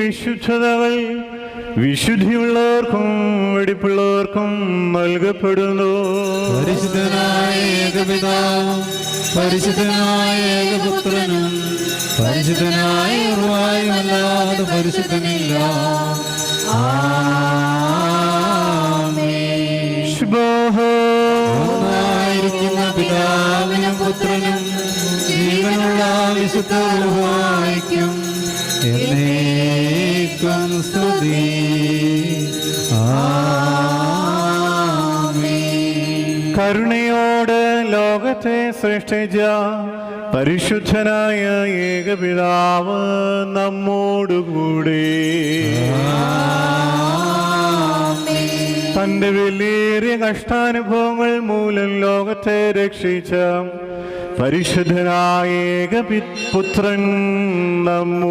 വിശുദ്ധതകൾ വിശുദ്ധിയുള്ളവർക്കും വെടിപ്പുള്ളവർക്കും നൽകപ്പെടുന്നു. പരിശുദ്ധനായ ഏകപിതാവും പരിശുദ്ധനായ ഏകപുത്രനും പരിശുദ്ധനായ ഉർവായുമല്ലാതെ പരിശുദ്ധനില്ല. ഒന്നായിരിക്കുന്ന പിതാവിനും പുത്രനും ജീവനുള്ള വിശുദ്ധ റൂഹായ്ക്കും എന്നേക്കും സ്തുതി. കരുണയോട് ലോകത്തെ സൃഷ്ടിച്ച പരിശുദ്ധനായ ഏകപിതാവ് നമ്മോടുകൂടി. തന്റെ വിലയേറിയ കഷ്ടാനുഭവങ്ങൾ മൂലം ലോകത്തെ രക്ഷിച്ച പരിശുദ്ധനായ ഏകപുത്രൻ നമ്മോട്